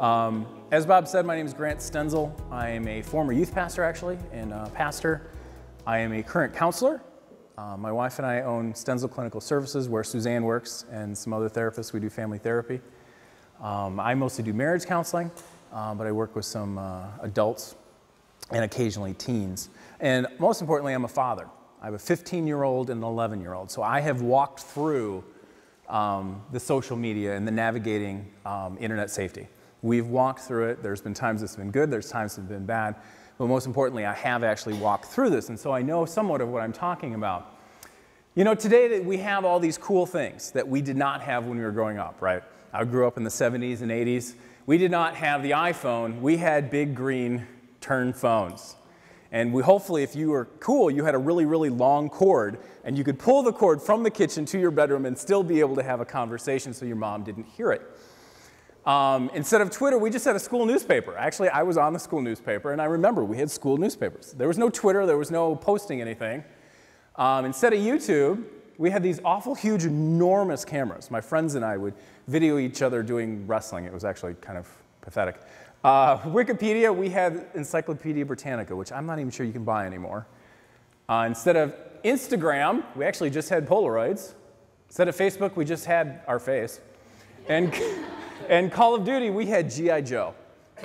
As Bob said, my name is Grant Stenzel. I am a former youth pastor, actually, and pastor. I am a current counselor. My wife and I own Stenzel Clinical Services, where Suzanne works, and some other therapists. We do family therapy. I mostly do marriage counseling, but I work with some adults and occasionally teens. And most importantly, I'm a father. I have a 15-year-old and an 11-year-old. So I have walked through the social media and the navigating internet safety. We've walked through it. There's been times it's been good, there's times it's been bad. But most importantly, I have actually walked through this, and so I know somewhat of what I'm talking about. You know, today that we have all these cool things that we did not have when we were growing up, right? I grew up in the 70s and 80s. We did not have the iPhone. We had big green turn phones. And hopefully, if you were cool, you had a really, really long cord, and you could pull the cord from the kitchen to your bedroom and still be able to have a conversation so your mom didn't hear it. Instead of Twitter, we just had a school newspaper. Actually, I was on the school newspaper, and I remember we had school newspapers. There was no Twitter. There was no posting anything. Instead of YouTube, we had these awful, huge, enormous cameras. My friends and I would video each other doing wrestling. It was actually kind of pathetic. Wikipedia, we had Encyclopedia Britannica, which I'm not even sure you can buy anymore. Instead of Instagram, we actually just had Polaroids. Instead of Facebook, we just had our face. And Call of Duty, we had G.I. Joe.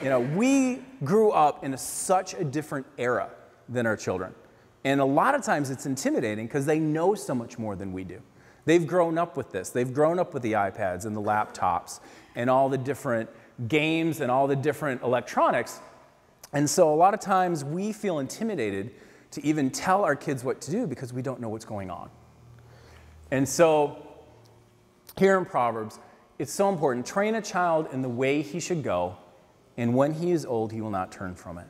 You know, we grew up in such a different era than our children. And a lot of times it's intimidating because they know so much more than we do. They've grown up with this. They've grown up with the iPads and the laptops and all the different games and all the different electronics. And so a lot of times we feel intimidated to even tell our kids what to do because we don't know what's going on. And so here in Proverbs, it's so important. Train a child in the way he should go, and when he is old, he will not turn from it.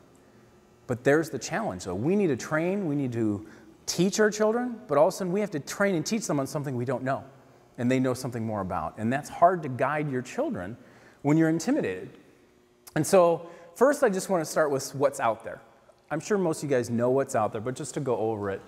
But there's the challenge, though. We need to train, we need to teach our children, but also we have to train and teach them on something we don't know, and they know something more about. And that's hard to guide your children when you're intimidated. And so first, I just want to start with what's out there. I'm sure most of you guys know what's out there, but just to go over it,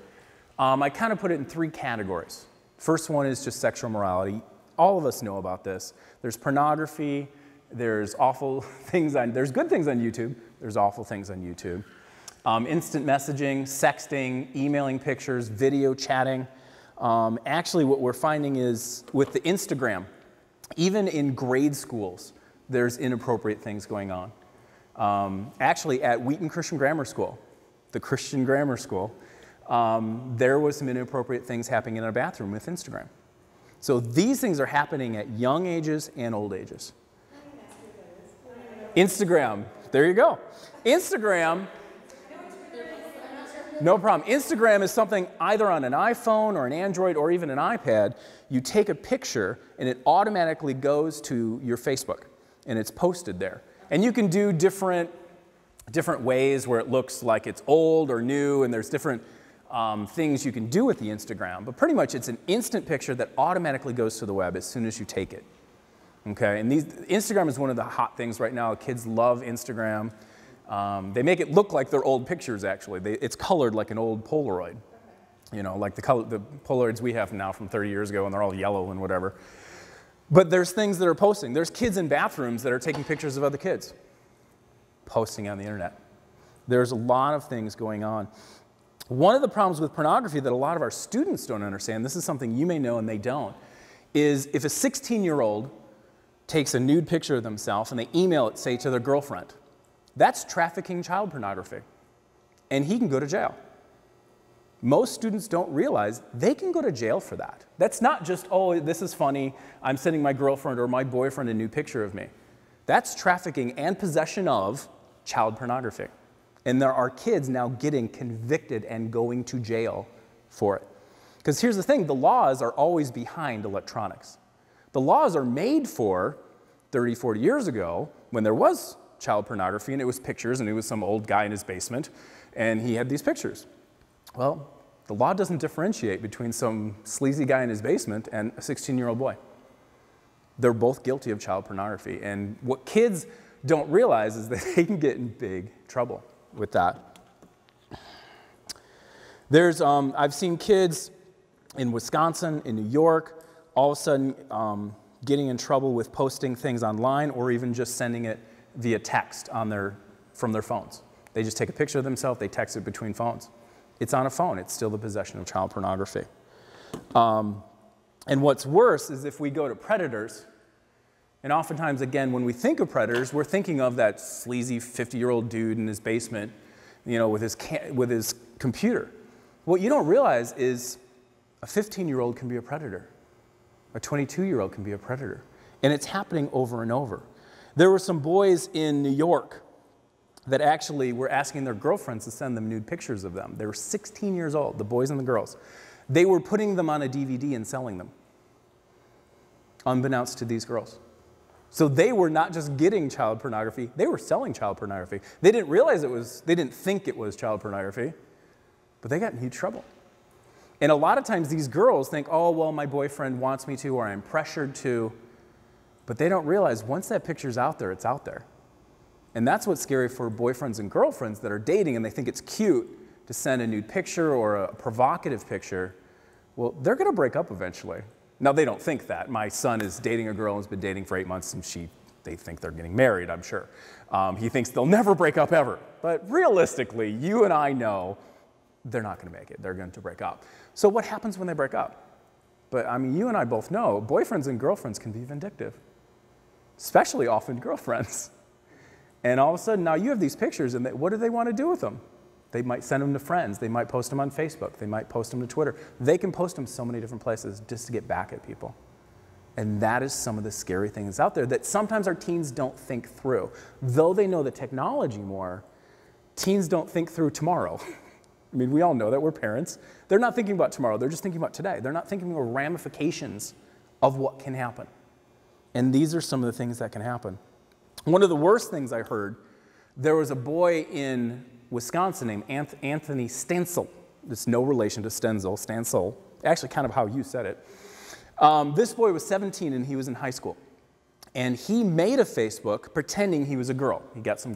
I kind of put it in three categories. First one is just sexual morality. All of us know about this. There's pornography, there's awful things there's good things on YouTube, there's awful things on YouTube. Instant messaging, sexting, emailing pictures, video chatting. Actually, what we're finding is with the Instagram, even in grade schools, there's inappropriate things going on. Actually, at Wheaton Christian Grammar School, the Christian Grammar School, there was some inappropriate things happening in a bathroom with Instagram. So these things are happening at young ages and old ages. Instagram, there you go. Instagram, no problem. Instagram is something either on an iPhone or an Android or even an iPad. You take a picture and it automatically goes to your Facebook and it's posted there. And you can do different ways where it looks like it's old or new, and there's different things you can do with the Instagram, but pretty much it's an instant picture that automatically goes to the web as soon as you take it. Okay, and Instagram is one of the hot things right now. Kids love Instagram. They make it look like they're old pictures, actually. It's colored like an old Polaroid. You know, like the Polaroids we have now from 30 years ago, and they're all yellow and whatever. But there's things that are posting. There's kids in bathrooms that are taking pictures of other kids, posting on the internet. There's a lot of things going on. One of the problems with pornography that a lot of our students don't understand, this is something you may know and they don't, is if a 16-year-old takes a nude picture of themselves and they email it, say, to their girlfriend, that's trafficking child pornography, and he can go to jail. Most students don't realize they can go to jail for that. That's not just, oh, this is funny, I'm sending my girlfriend or my boyfriend a new picture of me. That's trafficking and possession of child pornography. And there are kids now getting convicted and going to jail for it. Because here's the thing, the laws are always behind electronics. The laws are made for 30, 40 years ago when there was child pornography and it was pictures and it was some old guy in his basement and he had these pictures. Well, the law doesn't differentiate between some sleazy guy in his basement and a 16-year-old boy. They're both guilty of child pornography. And what kids don't realize is that they can get in big trouble with that. I've seen kids in Wisconsin, in New York, all of a sudden getting in trouble with posting things online or even just sending it via text from their phones. They just take a picture of themselves, they text it between phones. It's on a phone, it's still the possession of child pornography. And what's worse is if we go to predators, and oftentimes, again, when we think of predators, we're thinking of that sleazy 50-year-old dude in his basement, with his computer. What you don't realize is a 15-year-old can be a predator. A 22-year-old can be a predator. And it's happening over and over. There were some boys in New York that actually were asking their girlfriends to send them nude pictures of them. They were 16 years old, the boys and the girls. They were putting them on a DVD and selling them, unbeknownst to these girls. So they were not just getting child pornography, they were selling child pornography. They didn't realize they didn't think it was child pornography, but they got in huge trouble. And a lot of times these girls think, oh, well, my boyfriend wants me to, or I'm pressured to, but they don't realize once that picture's out there, it's out there. And that's what's scary for boyfriends and girlfriends that are dating and they think it's cute to send a nude picture or a provocative picture. Well, they're gonna break up eventually. Now, they don't think that. My son is dating a girl and has been dating for 8 months, and they think they're getting married, I'm sure. He thinks they'll never break up ever. But realistically, you and I know they're not going to make it. They're going to break up. So what happens when they break up? But, I mean, you and I both know boyfriends and girlfriends can be vindictive, especially often girlfriends. And all of a sudden, now you have these pictures, and what do they want to do with them? They might send them to friends. They might post them on Facebook. They might post them to Twitter. They can post them so many different places just to get back at people. And that is some of the scary things out there that sometimes our teens don't think through. Though they know the technology more, teens don't think through tomorrow. I mean, we all know that we're parents. They're not thinking about tomorrow. They're just thinking about today. They're not thinking of ramifications of what can happen. And these are some of the things that can happen. One of the worst things I heard, there was a boy in Wisconsin named Anthony Stenzel. It's no relation to Stenzel, actually kind of how you said it. This boy was 17 and he was in high school. And he made a Facebook pretending he was a girl. He got some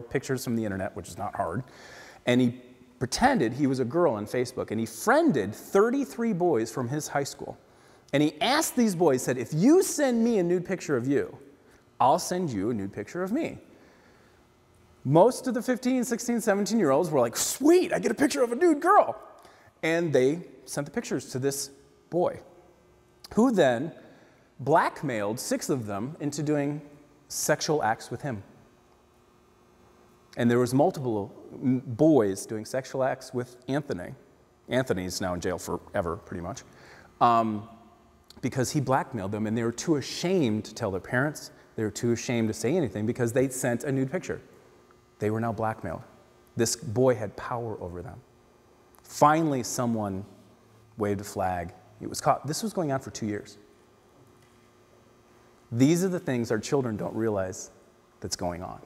pictures from the internet, which is not hard. And he pretended he was a girl on Facebook. And he friended 33 boys from his high school. And he asked these boys, said, if you send me a nude picture of you, I'll send you a nude picture of me. Most of the 15, 16, 17-year-olds were like, sweet, I get a picture of a nude girl. And they sent the pictures to this boy, who then blackmailed 6 of them into doing sexual acts with him. And there was multiple boys doing sexual acts with Anthony. Anthony's now in jail forever, pretty much, because he blackmailed them, and they were too ashamed to tell their parents. They were too ashamed to say anything because they'd sent a nude picture. They were now blackmailed. This boy had power over them. Finally, someone waved a flag. It was caught. This was going on for 2 years. These are the things our children don't realize that's going on.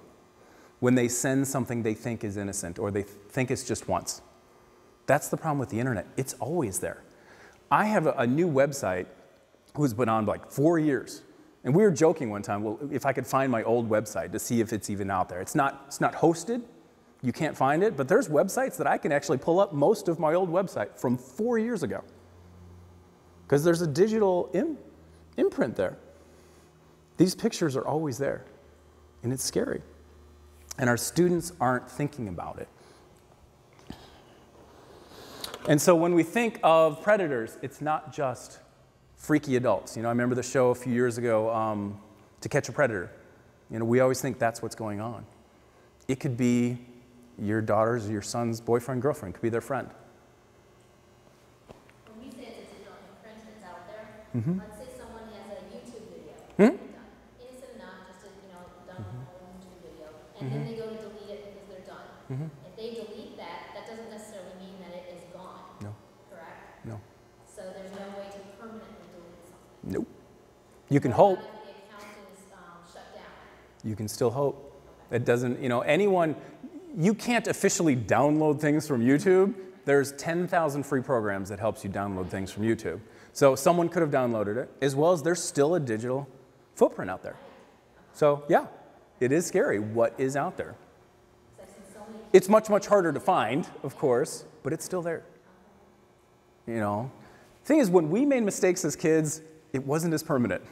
When they send something they think is innocent or they think it's just once. That's the problem with the internet. It's always there. I have a new website who's been on like 4 years. And we were joking one time, well, if I could find my old website to see if it's even out there. It's not hosted. You can't find it. But there's websites that I can actually pull up most of my old website from 4 years ago. Because there's a digital imprint there. These pictures are always there. And it's scary. And our students aren't thinking about it. And so when we think of predators, it's not just freaky adults. I remember the show a few years ago, To Catch a Predator. We always think that's what's going on. It could be your daughter's or your son's boyfriend, girlfriend. It could be their friend. When we say it's a digital imprint that's out there, Mm-hmm. let's say someone has a YouTube video, innocent enough, just done a whole YouTube video, and then they go to delete it because they're done. If they delete that, that doesn't necessarily mean that it is gone. No. Correct? No. So there's no way to permanently delete something. Nope. You can hope. If the account is shut down. You can still hope. It doesn't, anyone, you can't officially download things from YouTube. There's 10,000 free programs that helps you download things from YouTube. So someone could have downloaded it, as well as there's still a digital footprint out there. So yeah, it is scary what is out there. It's much, much harder to find, of course, but it's still there. The thing is, when we made mistakes as kids, it wasn't as permanent.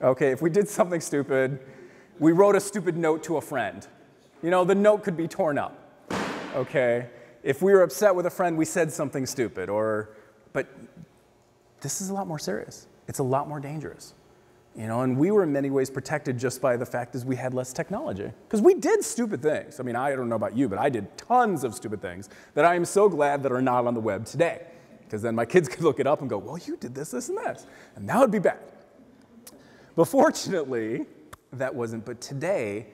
Okay, if we did something stupid, we wrote a stupid note to a friend. You know, the note could be torn up, okay? If we were upset with a friend, we said something stupid, but this is a lot more serious. It's a lot more dangerous. You know, and we were in many ways protected just by the fact that we had less technology. Because we did stupid things. I mean, I don't know about you, but I did tons of stupid things that I am so glad that are not on the web today. Because then my kids could look it up and go, well, you did this, this, and this. And that would be bad. But fortunately, that wasn't. But today,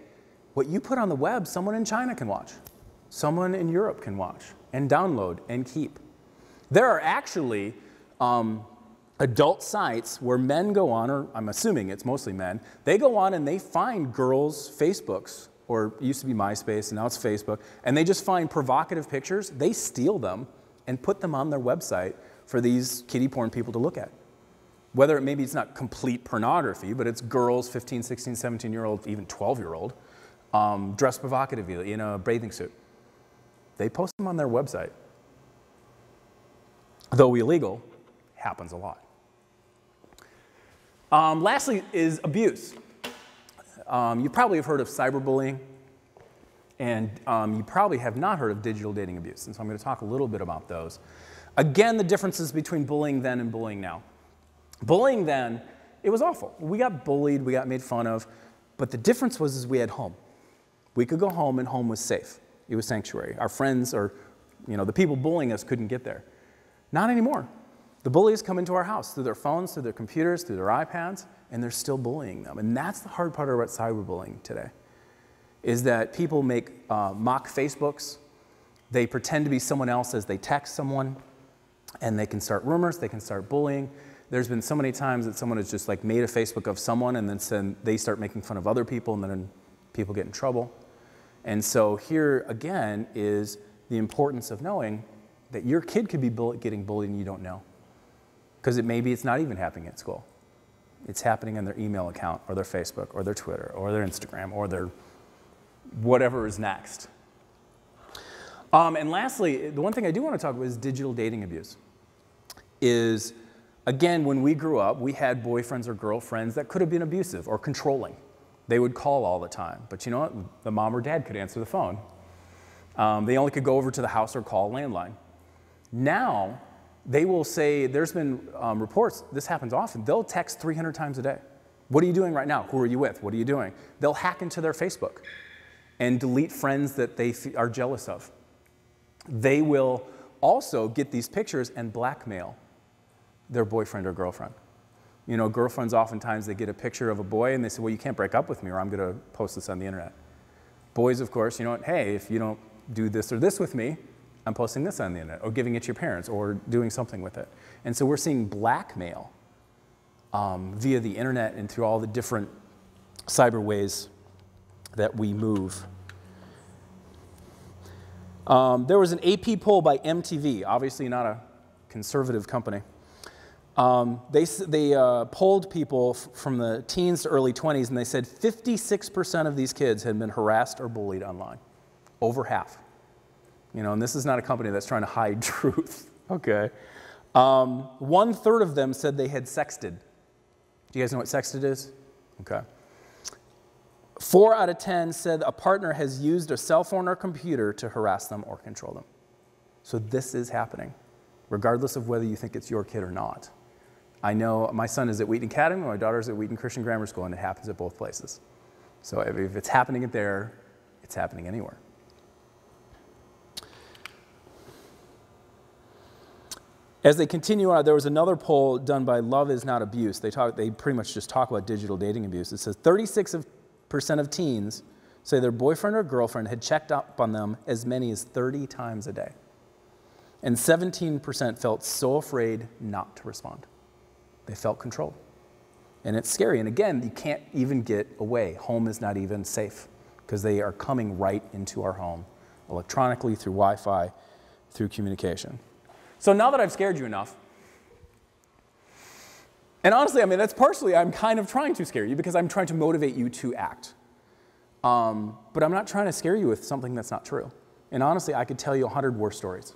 what you put on the web, someone in China can watch. Someone in Europe can watch and download and keep. There are actually adult sites where men go on, or I'm assuming it's mostly men, they go on and they find girls' Facebooks, or it used to be MySpace and now it's Facebook, and they just find provocative pictures, they steal them and put them on their website for these kiddie porn people to look at. Whether maybe it's not complete pornography, but it's girls, 15, 16, 17-year-old, even 12-year-old, dressed provocatively in a bathing suit. They post them on their website. Though illegal, happens a lot. Lastly is abuse. You probably have heard of cyberbullying, and you probably have not heard of digital dating abuse, and so I'm going to talk a little bit about those. Again, the differences between bullying then and bullying now. Bullying then, it was awful. We got bullied, we got made fun of, but the difference was we had home. We could go home, and home was safe. It was sanctuary. Our friends, or the people bullying us couldn't get there. Not anymore. The bullies come into our house through their phones, through their computers, through their iPads, and they're still bullying them. And that's the hard part about cyberbullying today, is that people make mock Facebooks. They pretend to be someone else as they text someone, and they can start rumors, they can start bullying. There's been so many times that someone has just like made a Facebook of someone, and then they start making fun of other people, and then people get in trouble. And so here again is the importance of knowing that your kid could be getting bullied and you don't know. Because maybe it's not even happening at school. It's happening in their email account, or their Facebook, or their Twitter, or their Instagram, or their whatever is next. And lastly, the one thing I do want to talk about is digital dating abuse. Again, when we grew up, we had boyfriends or girlfriends that could have been abusive or controlling. They would call all the time. But you know what? The mom or dad could answer the phone. They only could go over to the house or call a landline. Now, they will say, there's been reports, this happens often, they'll text 300 times a day. What are you doing right now? Who are you with? What are you doing? They'll hack into their Facebook and delete friends that they are jealous of. They will also get these pictures and blackmail their boyfriend or girlfriend. You know, girlfriends oftentimes, they get a picture of a boy and they say, well, you can't break up with me or I'm going to post this on the internet. Boys, of course, you know what, hey, if you don't do this or this with me, I'm posting this on the internet, or giving it to your parents, or doing something with it. And so we're seeing blackmail via the internet and through all the different cyber ways that we move. There was an AP poll by MTV, obviously not a conservative company. They polled people from the teens to early 20s, and they said 56% of these kids had been harassed or bullied online. Over half. You know, and this is not a company that's trying to hide truth, okay? 1/3 of them said they had sexted. Do you guys know what sexted is? Okay. 4 out of 10 said a partner has used a cell phone or computer to harass them or control them. So this is happening, regardless of whether you think it's your kid or not. I know my son is at Wheaton Academy, my daughter's at Wheaton Christian Grammar School, and it happens at both places. So if it's happening there, it's happening anywhere. As they continue on, there was another poll done by Love Is Not Abuse. They pretty much just talk about digital dating abuse. It says 36% of teens say their boyfriend or girlfriend had checked up on them as many as 30 times a day. And 17% felt so afraid not to respond. They felt controlled. And it's scary. And again, you can't even get away. Home is not even safe because they are coming right into our home, electronically, through Wi-Fi, through communication. So now that I've scared you enough, and honestly, I mean, that's partially, I'm kind of trying to scare you because I'm trying to motivate you to act. But I'm not trying to scare you with something that's not true. And honestly, I could tell you 100 war stories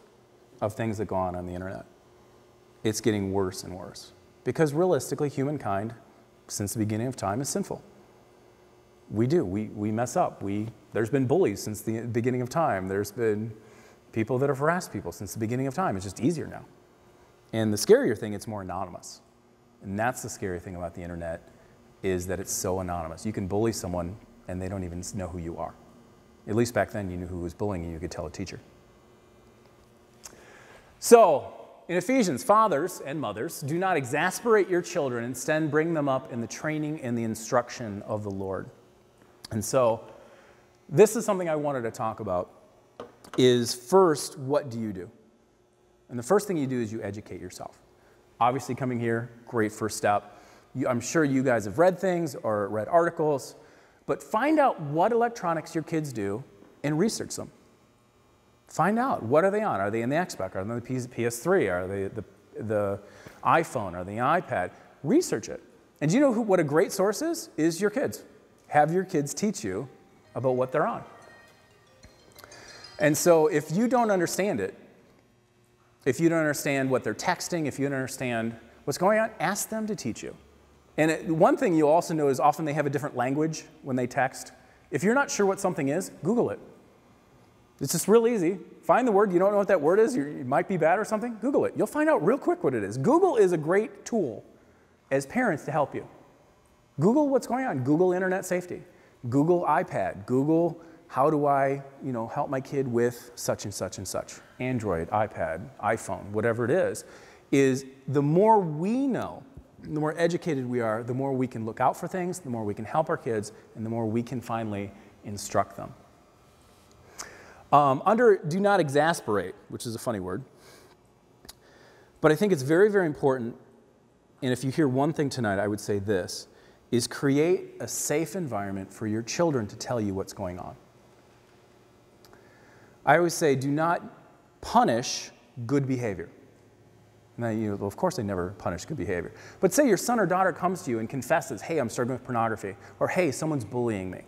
of things that go on the internet. It's getting worse and worse. Because realistically, humankind, since the beginning of time, is sinful. We do. We mess up. There's been bullies since the beginning of time. There's been people that have harassed people since the beginning of time. It's just easier now. And the scarier thing, it's more anonymous. And that's the scary thing about the internet, is that it's so anonymous. You can bully someone and they don't even know who you are. At least back then you knew who was bullying you. You could tell a teacher. So, in Ephesians, fathers and mothers, do not exasperate your children. Instead, bring them up in the training and the instruction of the Lord. And so, this is something I wanted to talk about, is first, what do you do? And the first thing you do is you educate yourself. Obviously, coming here, great first step. I'm sure you guys have read things or read articles, but find out what electronics your kids do and research them. Find out, what are they on? Are they in the Xbox? Are they on the PS3? Are they the iPhone? Are they the iPad? Research it. And do you know what a great source is? Is your kids. Have your kids teach you about what they're on. And so if you don't understand it, if you don't understand what they're texting, if you don't understand what's going on, ask them to teach you. And one thing you also know is often they have a different language when they text. If you're not sure what something is, Google it. It's just real easy. Find the word. You don't know what that word is. It might be bad or something. Google it. You'll find out real quick what it is. Google is a great tool as parents to help you. Google what's going on. Google internet safety. Google iPad. Google how do I help my kid with such and such and such. Android, iPad, iPhone, whatever it is the more we know, the more educated we are, the more we can look out for things, the more we can help our kids, and the more we can finally instruct them. Under do not exasperate, which is a funny word, but I think it's very, very important, and if you hear one thing tonight, I would say this, is create a safe environment for your children to tell you what's going on. I always say do not punish good behavior. Now, of course I never punish good behavior, but say your son or daughter comes to you and confesses, hey, I'm struggling with pornography, or hey, someone's bullying me,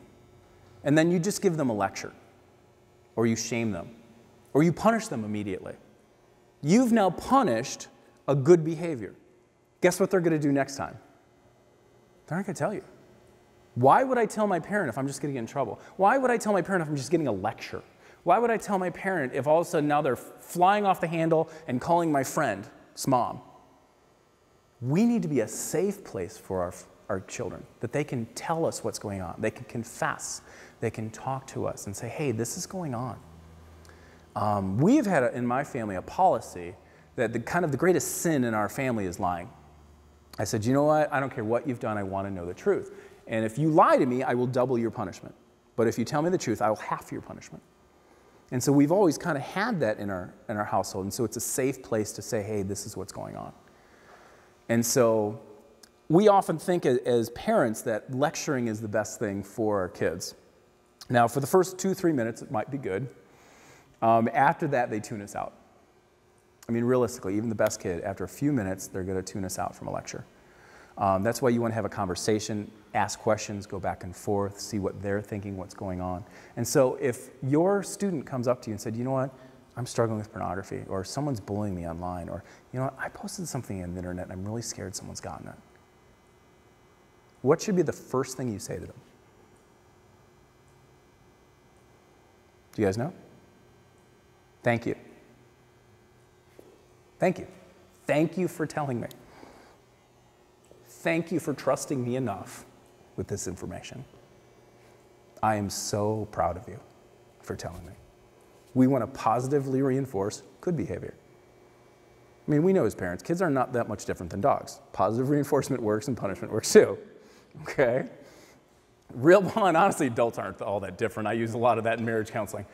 and then you just give them a lecture. Or you shame them, or you punish them immediately. You've now punished a good behavior. Guess what they're going to do next time? They're not going to tell you. Why would I tell my parent if I'm just going to get in trouble? Why would I tell my parent if I'm just getting a lecture? Why would I tell my parent if all of a sudden now they're flying off the handle and calling my friend's mom? We need to be a safe place for our children, that they can tell us what's going on. They can confess. They can talk to us and say, hey, this is going on. We've had, in my family, a policy that the greatest sin in our family is lying. I said, you know what? I don't care what you've done. I want to know the truth. And if you lie to me, I will double your punishment. But if you tell me the truth, I will half your punishment. And so we've always kind of had that in our household. And so it's a safe place to say, hey, this is what's going on. And so we often think as parents that lecturing is the best thing for our kids. Now, for the first 2-3 minutes, it might be good. After that, they tune us out. I mean, realistically, even the best kid, after a few minutes, they're going to tune us out from a lecture. That's why you want to have a conversation, ask questions, go back and forth, see what they're thinking, what's going on. And so if your student comes up to you and said, you know what, I'm struggling with pornography, or someone's bullying me online, or, you know what, I posted something on the internet and I'm really scared someone's gotten it. What should be the first thing you say to them? Do you guys know? Thank you. Thank you. Thank you for telling me. Thank you for trusting me enough with this information. I am so proud of you for telling me. We want to positively reinforce good behavior. I mean, we know as parents, kids are not that much different than dogs. Positive reinforcement works and punishment works too. Okay? Real blunt, honestly, adults aren't all that different. I use a lot of that in marriage counseling.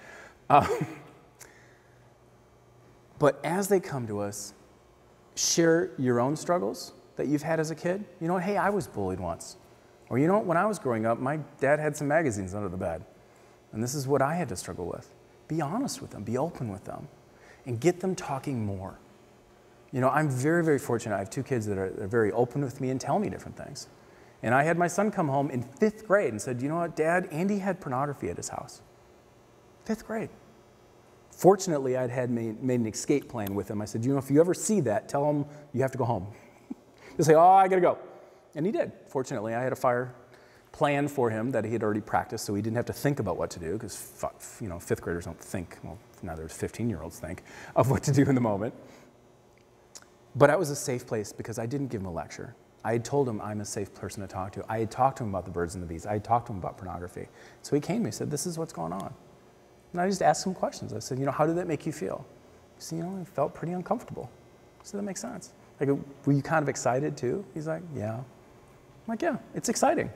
But as they come to us, share your own struggles that you've had as a kid. You know, hey, I was bullied once. Or you know, when I was growing up, my dad had some magazines under the bed. And this is what I had to struggle with. Be honest with them. Be open with them. And get them talking more. You know, I'm very, very fortunate. I have 2 kids that are very open with me and tell me different things. And I had my son come home in 5th grade and said, you know what, Dad, Andy had pornography at his house. 5th grade. Fortunately, I'd made an escape plan with him. I said, you know, if you ever see that, tell him you have to go home. He'll say, oh, I got to go. And he did. Fortunately, I had a fire plan for him that he had already practiced, so he didn't have to think about what to do, because fifth graders don't think, well, now there's 15-year-olds think, of what to do in the moment. But I was a safe place because I didn't give him a lecture. I had told him I'm a safe person to talk to. I had talked to him about the birds and the bees. I had talked to him about pornography. So he came to me and said, this is what's going on. And I just asked him questions. I said, how did that make you feel? He said, I felt pretty uncomfortable. I said, that makes sense. I go, were you kind of excited too? He's like, yeah. I'm like, yeah, it's exciting.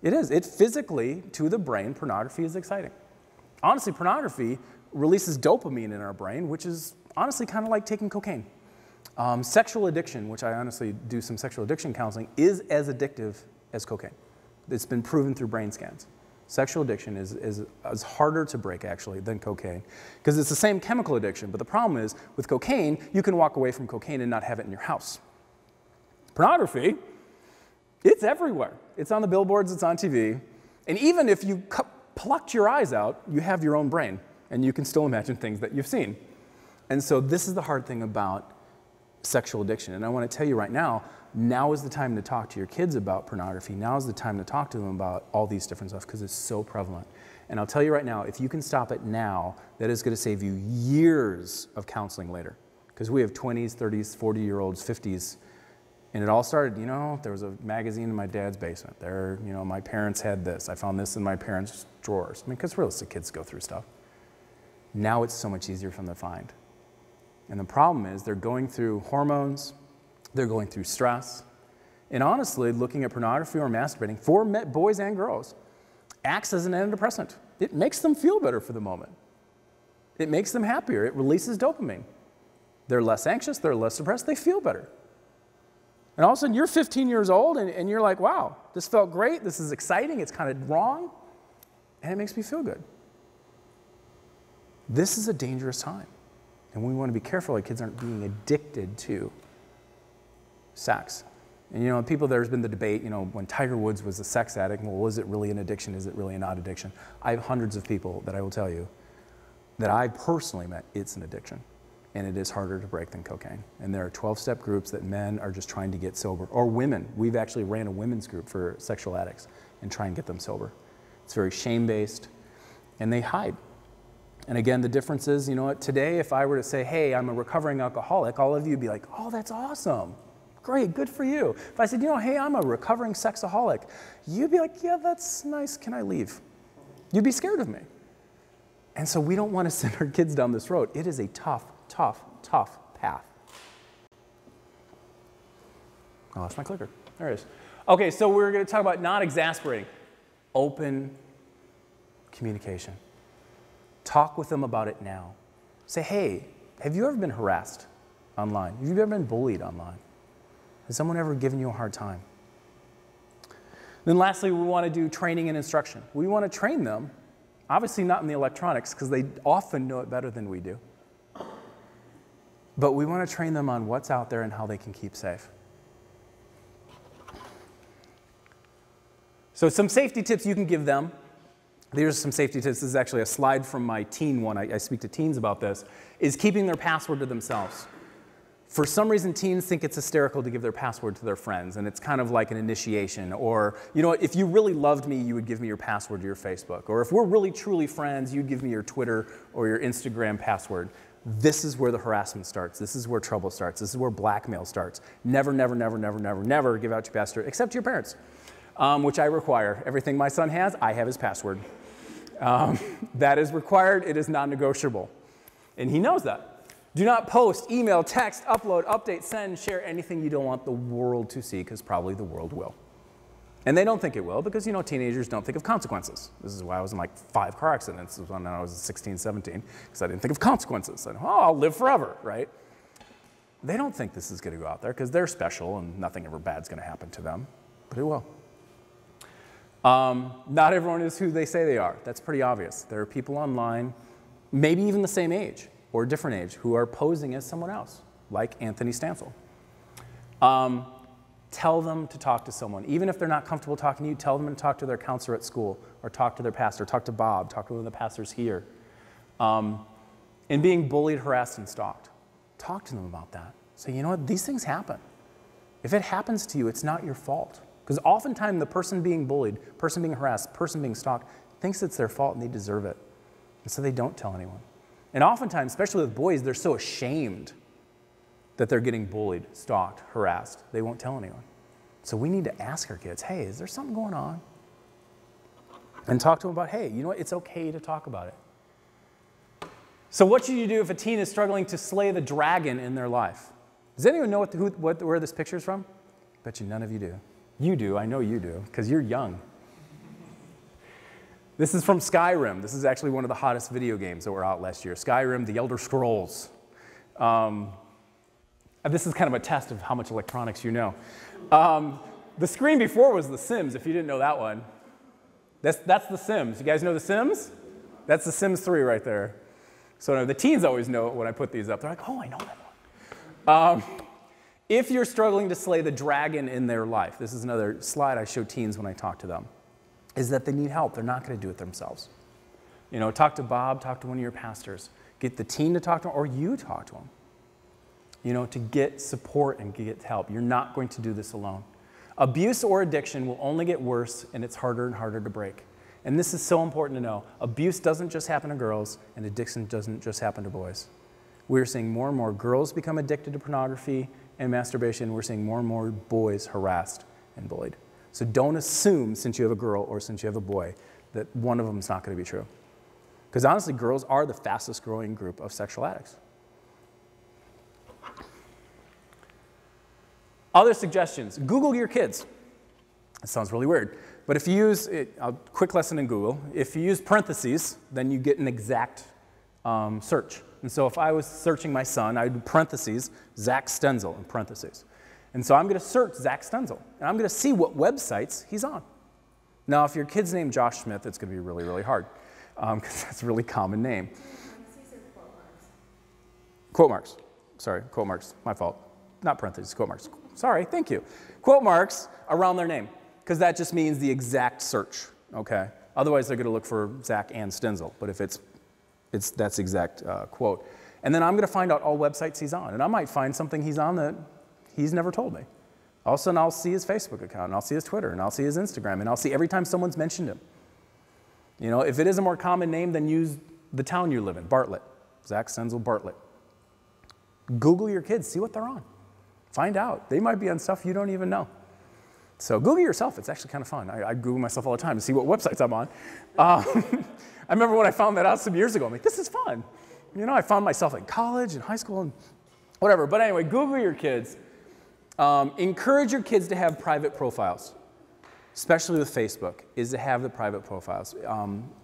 It is. It physically, to the brain, pornography is exciting. Honestly, pornography releases dopamine in our brain, which is honestly kind of like taking cocaine. Sexual addiction, which I honestly do some sexual addiction counseling, is as addictive as cocaine. It's been proven through brain scans. Sexual addiction is harder to break, actually, than cocaine, because it's the same chemical addiction, but the problem is, with cocaine, you can walk away from cocaine and not have it in your house. Pornography, it's everywhere. It's on the billboards, it's on TV, and even if you plucked your eyes out, you have your own brain, and you can still imagine things that you've seen. And so this is the hard thing about sexual addiction, and I want to tell you right now is the time to talk to your kids about pornography. Now is the time to talk to them about all these different stuff, because it's so prevalent. And I'll tell you right now, if you can stop it now, that is going to save you years of counseling later. Because we have 20s, 30s, 40-year-olds, 50s, and it all started, there was a magazine in my dad's basement. There, my parents had this. I found this in my parents' drawers. Because realistic kids go through stuff. Now it's so much easier for them to find. And the problem is they're going through hormones, they're going through stress, and honestly, looking at pornography or masturbating, for boys and girls, acts as an antidepressant. It makes them feel better for the moment. It makes them happier. It releases dopamine. They're less anxious, they're less depressed, they feel better. And all of a sudden, you're 15 years old, and you're like, wow, this felt great, this is exciting, it's kind of wrong, and it makes me feel good. This is a dangerous time. And we want to be careful that kids aren't being addicted to sex. And there's been the debate, when Tiger Woods was a sex addict, well, was it really an addiction? Is it really a not addiction? I have hundreds of people that I will tell you that I personally met, it's an addiction. And it is harder to break than cocaine. And there are 12-step groups that men are just trying to get sober, or women. We've actually ran a women's group for sexual addicts and try and get them sober. It's very shame-based, and they hide. And again, the difference is, today if I were to say, hey, I'm a recovering alcoholic, all of you would be like, oh, that's awesome. Great, good for you. If I said, hey, I'm a recovering sexaholic, you'd be like, yeah, that's nice, can I leave? You'd be scared of me. And so we don't want to send our kids down this road. It is a tough, tough, tough path. Oh, that's my clicker. There it is. Okay, so we're going to talk about not exasperating. Open communication. Talk with them about it now. Say, hey, have you ever been harassed online? Have you ever been bullied online? Has someone ever given you a hard time? Then lastly, we want to do training and instruction. We want to train them, obviously not in the electronics, because they often know it better than we do. But we want to train them on what's out there and how they can keep safe. So some safety tips you can give them. Here's some safety tips. This is actually a slide from my teen one. I speak to teens about this, is keeping their password to themselves. For some reason, teens think it's hysterical to give their password to their friends, and it's kind of like an initiation. Or, if you really loved me, you would give me your password to your Facebook. Or if we're really, truly friends, you'd give me your Twitter or your Instagram password. This is where the harassment starts. This is where trouble starts. This is where blackmail starts. Never, never, never, never, never, never give out your password, except to your parents, which I require. Everything my son has, I have his password. That is required. It is non-negotiable. And he knows that. Do not post, email, text, upload, update, send, share anything you don't want the world to see, because probably the world will. And they don't think it will, because, teenagers don't think of consequences. This is why I was in like 5 car accidents. This was when I was 16, 17, because I didn't think of consequences. I said, I'll live forever, right? They don't think this is going to go out there, because they're special and nothing ever bad's going to happen to them, but it will. Not everyone is who they say they are. That's pretty obvious. There are people online, maybe even the same age or different age, who are posing as someone else, like Anthony Stenzel. Tell them to talk to someone. Even if they're not comfortable talking to you, tell them to talk to their counselor at school, or talk to their pastor, talk to Bob, talk to one of the pastors here. And being bullied, harassed, and stalked. Talk to them about that. Say, you know what, these things happen. If it happens to you, it's not your fault. Because oftentimes the person being bullied, person being harassed, person being stalked, thinks it's their fault and they deserve it. And so they don't tell anyone. And oftentimes, especially with boys, they're so ashamed that they're getting bullied, stalked, harassed, they won't tell anyone. So we need to ask our kids, hey, is there something going on? And talk to them about, hey, you know what, it's okay to talk about it. So what should you do if a teen is struggling to slay the dragon in their life? Does anyone know where this picture is from? I bet you none of you do. You do, I know you do, because you're young. This is from Skyrim. This is actually one of the hottest video games that were out last year. Skyrim, The Elder Scrolls. This is kind of a test of how much electronics you know. The screen before was The Sims, if you didn't know that one. That's The Sims. You guys know The Sims? That's The Sims 3 right there. So the teens always know it when I put these up. They're like, oh, I know that one. If you're struggling to slay the dragon in their life, this is another slide I show teens when I talk to them, is that they need help. They're not going to do it themselves. You know, talk to Bob, talk to one of your pastors. Get the teen to talk to them, or you talk to them. You know, to get support and get help. You're not going to do this alone. Abuse or addiction will only get worse, and it's harder and harder to break. And this is so important to know. Abuse doesn't just happen to girls, and addiction doesn't just happen to boys. We're seeing more and more girls become addicted to pornography and masturbation. We're seeing more and more boys harassed and bullied. So don't assume, since you have a girl or since you have a boy, that one of them is not going to be true. Because honestly, girls are the fastest growing group of sexual addicts. Other suggestions, Google your kids. It sounds really weird, but if you use, a quick lesson in Google, if you use parentheses, then you get an exact search. And so if I was searching my son, I'd do parentheses, Zach Stenzel in parentheses. And so I'm going to search Zach Stenzel, and I'm going to see what websites he's on. Now, if your kid's named Josh Smith, it's going to be really, really hard, because that's a really common name. Quote marks. Sorry, quote marks. My fault. Not parentheses, quote marks. Sorry, thank you. Quote marks around their name, because that just means the exact search, okay? Otherwise, they're going to look for Zach and Stenzel, but if that's exact quote. And then I'm going to find out all websites he's on, and I might find something he's on that he's never told me. All of a sudden, I'll see his Facebook account, and I'll see his Twitter, and I'll see his Instagram, and I'll see every time someone's mentioned him. You know, if it is a more common name, then use the town you live in, Bartlett. Zach Stenzel, Bartlett. Google your kids, see what they're on. Find out. They might be on stuff you don't even know. So Google yourself. It's actually kind of fun. I Google myself all the time to see what websites I'm on. I remember when I found that out some years ago. I'm like, this is fun. You know, I found myself in college and high school and whatever. But anyway, Google your kids. Encourage your kids to have private profiles, especially with Facebook, is to have the private profiles.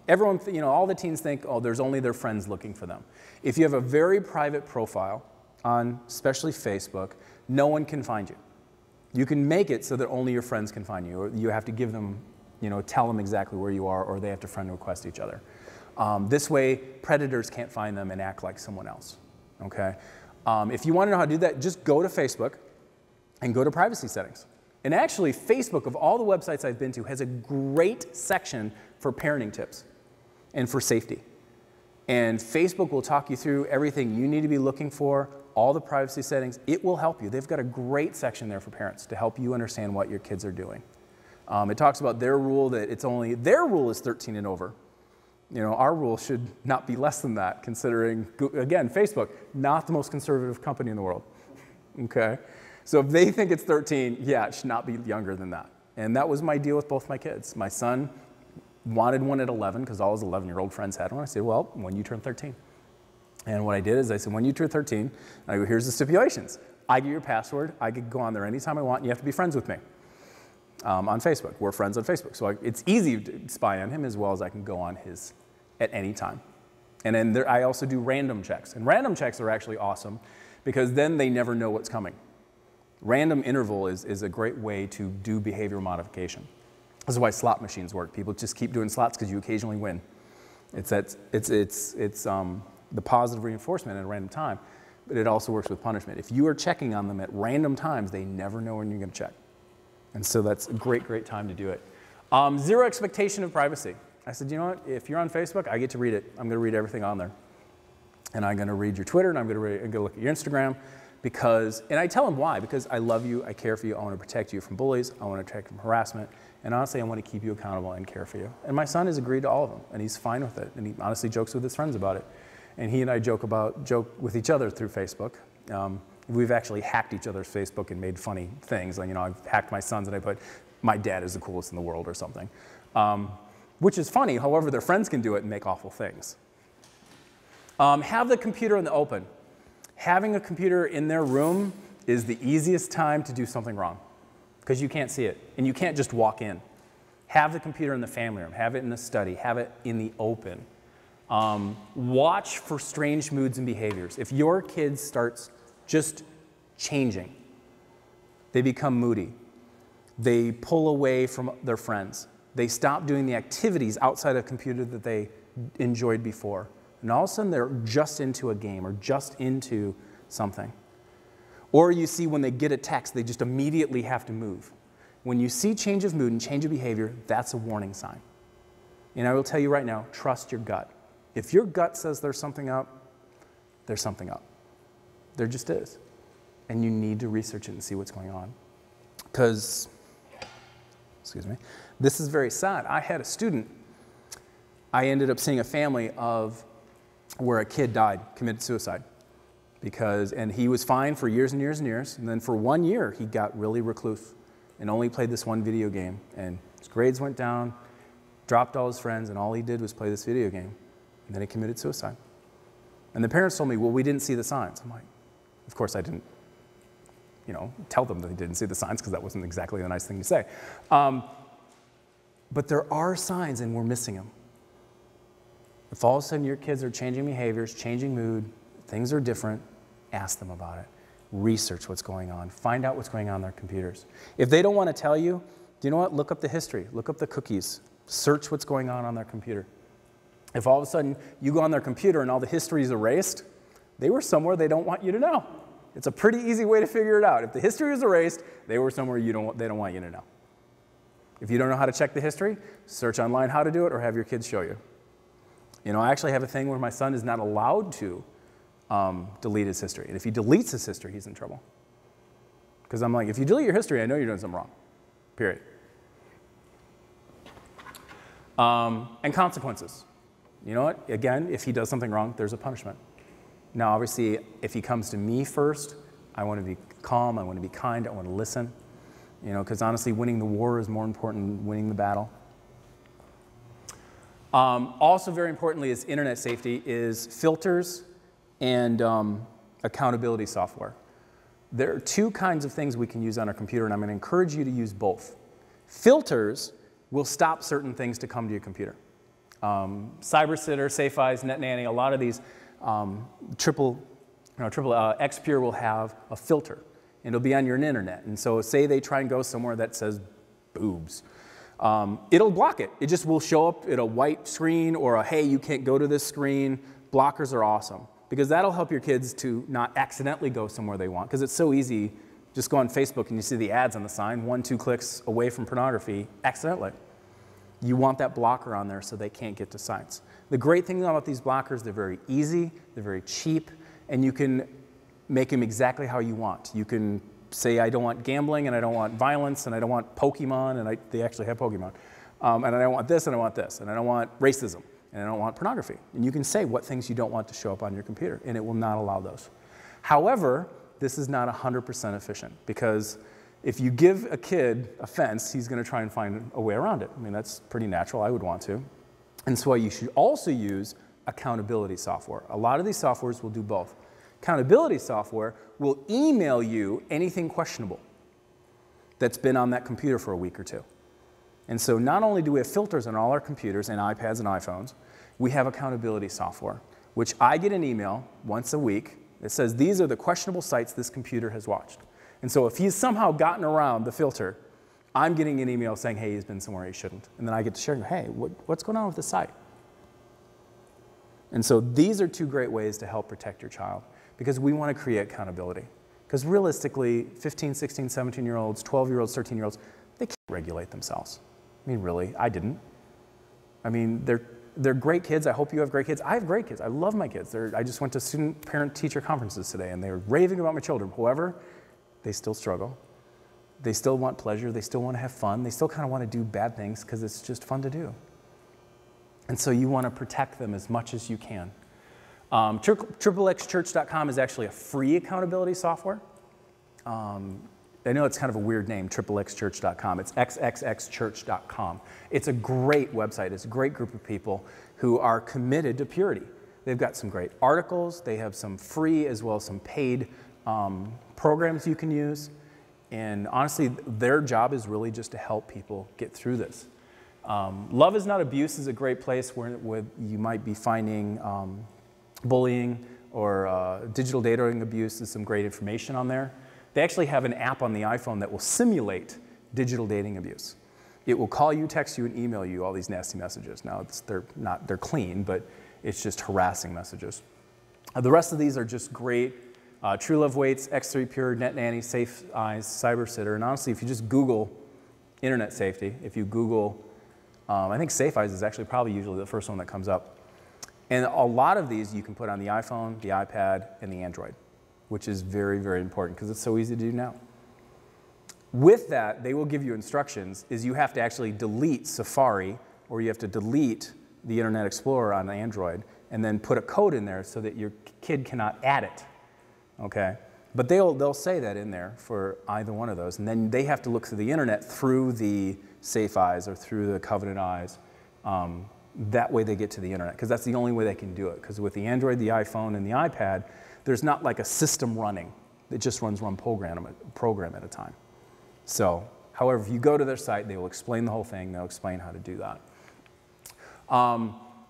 Everyone, you know, all the teens think, oh, there's only their friends looking for them. If you have a very private profile on especially Facebook, no one can find you. You can make it so that only your friends can find you, or you have to give them, you know, tell them exactly where you are, or they have to friend request each other. This way, predators can't find them and act like someone else, okay? If you want to know how to do that, just go to Facebook and go to privacy settings. And actually, Facebook, of all the websites I've been to, has a great section for parenting tips and for safety. And Facebook will talk you through everything you need to be looking for, all the privacy settings. It will help you. They've got a great section there for parents to help you understand what your kids are doing. It talks about their rule, that their rule is 13 and over. You know, our rule should not be less than that, considering, again, Facebook, not the most conservative company in the world, okay? So if they think it's 13, yeah, it should not be younger than that. And that was my deal with both my kids. My son wanted one at 11 because all his 11-year-old friends had one. I said, well, when you turn 13. And what I did is I said, when you turn 13, I go, here's the stipulations. I get your password. I can go on there anytime I want, and you have to be friends with me on Facebook. We're friends on Facebook. So it's easy to spy on him as well as I can go on his at any time. And then I also do random checks. And random checks are actually awesome because then they never know what's coming. Random interval is a great way to do behavioral modification. This is why slot machines work. People just keep doing slots because you occasionally win. It's the positive reinforcement at a random time, but it also works with punishment. If you are checking on them at random times, they never know when you're going to check. And so that's a great, great time to do it. Zero expectation of privacy. I said, you know what? If you're on Facebook, I get to read it. I'm going to read everything on there. And I'm going to read your Twitter, and I'm going to look at your Instagram. and I tell them why, because I love you, I care for you, I want to protect you from bullies, I want to protect you from harassment, and honestly, I want to keep you accountable and care for you. And my son has agreed to all of them, and he's fine with it, and he honestly jokes with his friends about it. And he and I joke with each other through Facebook. We've actually hacked each other's Facebook and made funny things. Like, I've hacked my son's and I put, my dad is the coolest in the world or something. Which is funny, however, their friends can do it and make awful things. Have the computer in the open. Having a computer in their room is the easiest time to do something wrong because you can't see it and you can't just walk in. Have the computer in the family room, have it in the study, have it in the open. Watch for strange moods and behaviors. If your kid starts just changing, they become moody, they pull away from their friends, they stop doing the activities outside of the computer that they enjoyed before, and all of a sudden they're just into a game or just into something. Or you see when they get a text, they just immediately have to move. When you see change of mood and change of behavior, that's a warning sign. And I will tell you right now, trust your gut. If your gut says there's something up, there's something up. There just is. And you need to research it and see what's going on. Because, excuse me, this is very sad. I had a student, I ended up seeing a family where a kid died, committed suicide. And he was fine for years and years and years. And then for 1 year, he got really recluse and only played this one video game. And his grades went down, dropped all his friends, and all he did was play this video game. And then he committed suicide. And the parents told me, well, we didn't see the signs. I'm like, of course I didn't, tell them that they didn't see the signs because that wasn't exactly the nice thing to say. But there are signs and we're missing them. If all of a sudden your kids are changing behaviors, changing mood, things are different, ask them about it. Research what's going on. Find out what's going on their computers. If they don't want to tell you, do you know what? Look up the history. Look up the cookies. Search what's going on their computer. If all of a sudden you go on their computer and all the history is erased, they were somewhere they don't want you to know. It's a pretty easy way to figure it out. If the history is erased, they were somewhere they don't want you to know. If you don't know how to check the history, search online how to do it or have your kids show you. I actually have a thing where my son is not allowed to delete his history. And if he deletes his history, he's in trouble. Because I'm like, if you delete your history, I know you're doing something wrong. Period. And consequences. You know what? Again, if he does something wrong, there's a punishment. Now, obviously, if he comes to me first, I want to be calm, I want to be kind, I want to listen. Because honestly, winning the war is more important than winning the battle. Also very importantly is internet safety is filters and accountability software. There are two kinds of things we can use on our computer, and I'm going to encourage you to use both. Filters will stop certain things to come to your computer. CyberSitter, Safe Eyes, NetNanny, a lot of these triple XPure will have a filter, and it'll be on your internet. And so say they try and go somewhere that says boobs. It'll block it. It just will show up at a white screen or a, hey, you can't go to this screen. Blockers are awesome because that'll help your kids to not accidentally go somewhere they want because it's so easy. Just go on Facebook and you see the ads on the sign, 1-2 clicks away from pornography accidentally. You want that blocker on there so they can't get to sites. The great thing about these blockers, they're very easy, they're very cheap, and you can make them exactly how you want. You can say, I don't want gambling, and I don't want violence, and I don't want Pokemon, and they actually have Pokemon. And I don't want this, and I want this, and I don't want racism, and I don't want pornography. And you can say what things you don't want to show up on your computer, and it will not allow those. However, this is not 100% efficient, because if you give a kid a fence, he's going to try and find a way around it. I mean, that's pretty natural. I would want to. And so you should also use accountability software. A lot of these softwares will do both. Accountability software will email you anything questionable that's been on that computer for a week or two. And so not only do we have filters on all our computers and iPads and iPhones, we have accountability software, which I get an email once a week that says these are the questionable sites this computer has watched. And so if he's somehow gotten around the filter, I'm getting an email saying, hey, he's been somewhere he shouldn't. And then I get to share, hey, what's going on with the site? And so these are two great ways to help protect your child because we want to create accountability. Because realistically, 15, 16, 17-year-olds, 12-year-olds, 13-year-olds, they can't regulate themselves. I mean, really, I didn't. I mean, they're They're great kids. I hope you have great kids. I have great kids. I love my kids. I just went to student parent teacher conferences today, and they were raving about my children. However, they still struggle. They still want pleasure. They still want to have fun. They still kind of want to do bad things because it's just fun to do. And so you want to protect them as much as you can. XXXchurch.com is actually a free accountability software. I know it's kind of a weird name, XXXchurch.com. It's XXXchurch.com. It's a great website. It's a great group of people who are committed to purity. They've got some great articles. They have some free as well as some paid programs you can use. And honestly, their job is really just to help people get through this. Love is Not Abuse is a great place where you might be finding bullying or digital dating abuse. There's some great information on there. They actually have an app on the iPhone that will simulate digital dating abuse. It will call you, text you, and email you all these nasty messages. Now, they're clean, but it's just harassing messages. The rest of these are just great. True Love Waits, X3 Pure, Net Nanny, Safe Eyes, Cyber Sitter. And honestly, if you just Google internet safety, if you Google, I think Safe Eyes is actually probably usually the first one that comes up. And a lot of these you can put on the iPhone, the iPad, and the Android, which is very, very important because it's so easy to do now. With that, they will give you instructions, is you have to actually delete Safari, or you have to delete the Internet Explorer on Android, and then put a code in there so that your kid cannot add it, okay? But they'll say that in there for either one of those, and then they have to look through the internet through the Safe Eyes or through the Covenant Eyes. That way they get to the internet, because that's the only way they can do it, because with the Android, the iPhone, and the iPad, there's not like a system running. It just runs one program at a time. So, however, if you go to their site, they will explain the whole thing. They'll explain how to do that.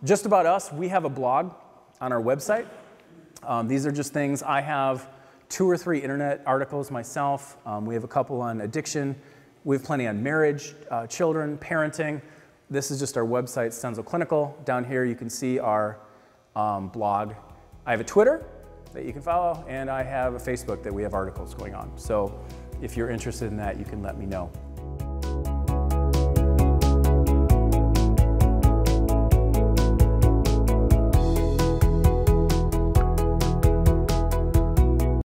Just about us, we have a blog on our website. These are just things. I have 2 or 3 internet articles myself. We have a couple on addiction. We have plenty on marriage, children, parenting. This is just our website, Stenzel Clinical. Down here you can see our blog. I have a Twitter that you can follow, and I have a Facebook that we have articles going on. So if you're interested in that, you can let me know.